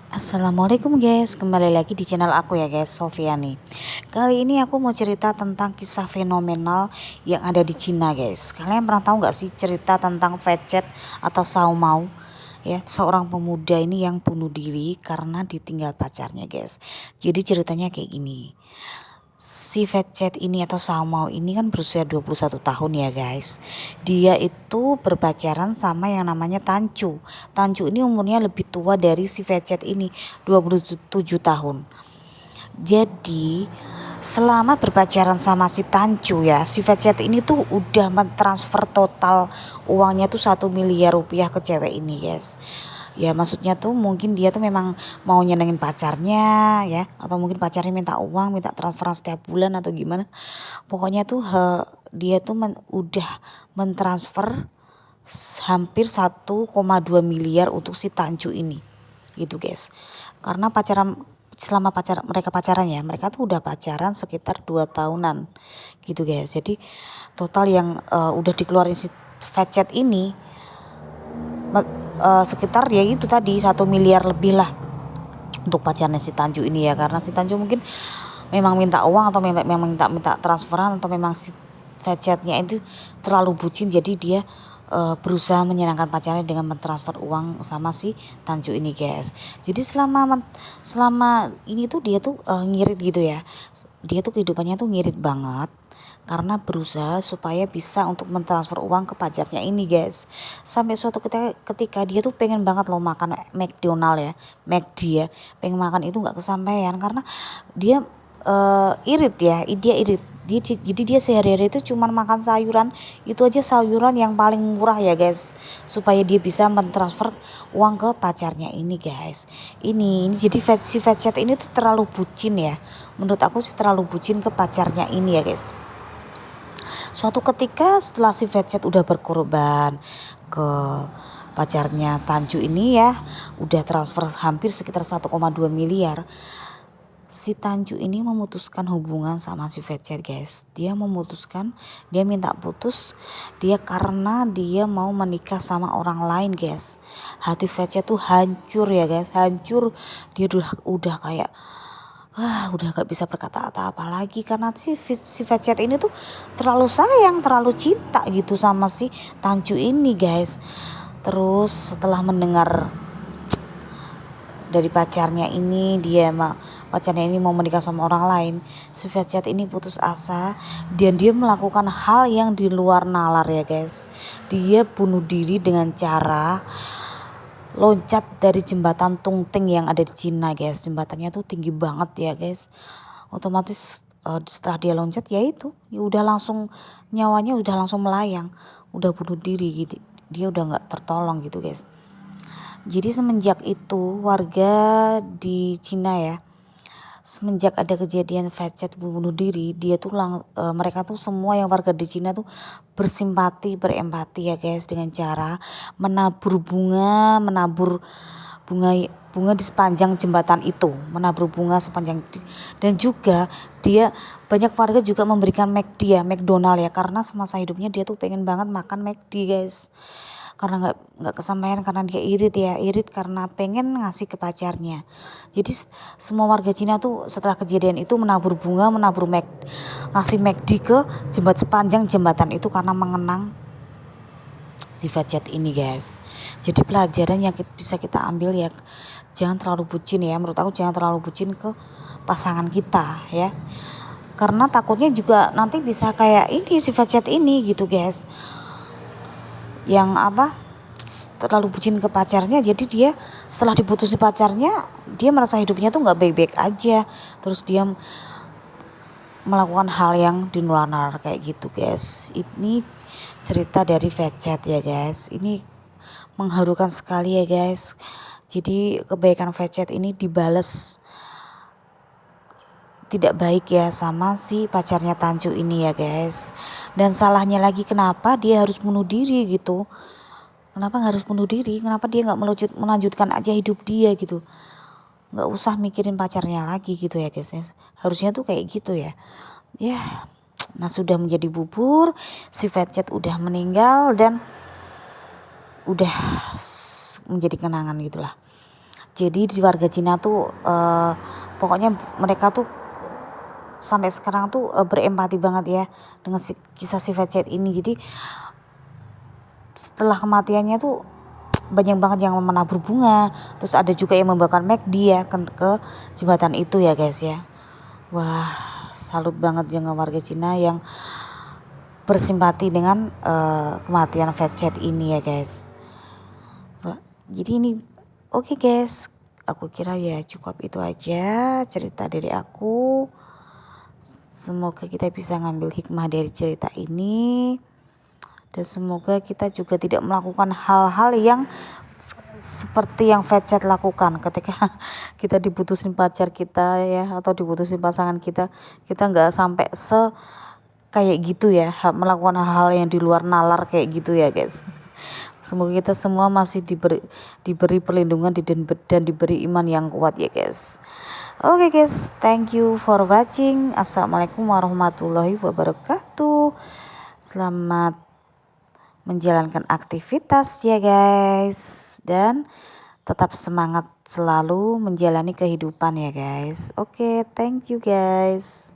Assalamualaikum guys, kembali lagi di channel aku ya guys, Sofiani. Kali ini aku mau cerita tentang kisah fenomenal yang ada di Cina guys. Kalian pernah tahu nggak sih cerita tentang Fei atau Cao Mao? Ya, seorang pemuda ini yang bunuh diri karena ditinggal pacarnya guys. Jadi ceritanya kayak gini. Si Fei ini atau Cao Mao ini kan berusia 21 tahun ya guys. Dia itu berpacaran sama yang namanya Tancu. Tancu ini umurnya lebih tua dari si Fei ini, 27 tahun. Jadi selama berpacaran sama si Tancu ya, si Fei ini tuh udah mentransfer total uangnya tuh 1 miliar rupiah ke cewek ini guys. Ya maksudnya tuh mungkin dia tuh memang mau nyenengin pacarnya ya, atau mungkin pacarnya minta uang, minta transferan setiap bulan atau gimana. Pokoknya tuh dia tuh udah mentransfer hampir 1,2 miliar untuk si Tanju ini gitu guys. Karena selama mereka pacaran ya, mereka tuh udah pacaran sekitar 2 tahunan gitu guys. Jadi total yang udah dikeluarin si Fecet ini sekitar ya itu tadi 1 miliar lebih lah untuk pacarnya si Tanju ini ya, karena si Tanju mungkin memang minta uang atau memang minta transferan, atau memang si Fecetnya itu terlalu bucin, jadi dia berusaha menyenangkan pacarnya dengan mentransfer uang sama si Tanju ini guys. Jadi selama ini tuh dia tuh ngirit gitu ya, dia tuh kehidupannya tuh ngirit banget karena berusaha supaya bisa untuk mentransfer uang ke pacarnya ini guys. Sampai suatu ketika dia tuh pengen banget loh makan McDonald ya, McD ya, pengen makan itu nggak kesampaian karena dia irit ya, dia irit. Jadi dia sehari-hari itu cuman makan sayuran, itu aja sayuran yang paling murah ya guys, supaya dia bisa mentransfer uang ke pacarnya ini guys. Ini jadi si Fetchat ini tuh terlalu bucin ya, menurut aku sih terlalu bucin ke pacarnya ini ya guys. Suatu ketika setelah si Fetchat udah berkorban ke pacarnya Tanju ini ya, udah transfer hampir sekitar 1,2 miliar. Si Tanju ini memutuskan hubungan sama si Fecet guys. Dia memutuskan, dia minta putus dia karena dia mau menikah sama orang lain guys. Hati Fecet tuh hancur ya guys, hancur. Dia udah kayak udah gak bisa berkata apa-apa lagi karena si Fecet ini tuh terlalu sayang, terlalu cinta gitu sama si Tanju ini guys. Terus setelah mendengar dari pacarnya ini, pacarnya ini mau menikah sama orang lain, si Fecet ini putus asa dan dia melakukan hal yang di luar nalar ya guys. Dia bunuh diri dengan cara loncat dari jembatan Tungting yang ada di Cina guys. Jembatannya tuh tinggi banget ya guys. Otomatis setelah dia loncat ya itu ya udah langsung nyawanya udah langsung melayang, udah bunuh diri gitu. Dia udah nggak tertolong gitu guys. Jadi semenjak itu warga di Cina ya, semenjak ada kejadian Fecet bunuh diri, dia tuh mereka tuh semua yang warga di Cina tuh bersimpati, berempati ya guys, dengan cara menabur bunga bunga di sepanjang jembatan itu, menabur bunga sepanjang, dan juga dia banyak warga juga memberikan McD ya, McDonald ya, karena semasa hidupnya dia tuh pengen banget makan McD guys, karena nggak kesampaian karena dia irit karena pengen ngasih ke pacarnya. Jadi semua warga Cina tuh setelah kejadian itu menabur bunga, ngasih McD ke sepanjang jembatan itu karena mengenang si Fecet ini guys. Jadi pelajaran yang bisa kita ambil ya, jangan terlalu bucin ya, menurut aku jangan terlalu bucin ke pasangan kita ya, karena takutnya juga nanti bisa kayak ini si Fecet ini gitu guys, yang terlalu bucin ke pacarnya. Jadi dia setelah diputusin pacarnya, dia merasa hidupnya tuh nggak baik-baik aja, terus dia melakukan hal yang di luar nalar kayak gitu guys. Ini cerita dari Fecet ya guys, ini mengharukan sekali ya guys. Jadi kebaikan Fecet ini dibales tidak baik ya sama si pacarnya Tanju ini ya guys. Dan salahnya lagi, kenapa dia harus bunuh diri gitu, kenapa nggak harus bunuh diri, kenapa dia nggak melanjutkan aja hidup dia gitu, nggak usah mikirin pacarnya lagi gitu ya guys. Harusnya tuh kayak gitu ya. Nah sudah menjadi bubur, si Fecet udah meninggal dan udah menjadi kenangan gitulah. Jadi di warga Cina tuh pokoknya mereka tuh sampai sekarang tuh berempati banget ya dengan kisah si Fat ini. Jadi setelah kematiannya tuh banyak banget yang menabur bunga, terus ada juga yang membawakan McD ya ke jembatan itu ya guys ya. Wah, salut banget dengan warga Cina yang bersimpati dengan kematian Fat ini ya guys. Jadi ini oke guys, aku kira ya cukup itu aja cerita dari aku. Semoga kita bisa ngambil hikmah dari cerita ini, dan semoga kita juga tidak melakukan hal-hal yang seperti yang Fat lakukan ketika kita diputusin pacar kita ya, atau diputusin pasangan kita nggak sampai kayak gitu ya, melakukan hal-hal yang di luar nalar kayak gitu ya guys. Semoga kita semua masih diberi perlindungan dan diberi iman yang kuat ya guys. Oke guys, thank you for watching. Assalamualaikum warahmatullahi wabarakatuh. Selamat menjalankan aktivitas ya guys, dan tetap semangat selalu menjalani kehidupan ya guys. Oke, thank you guys.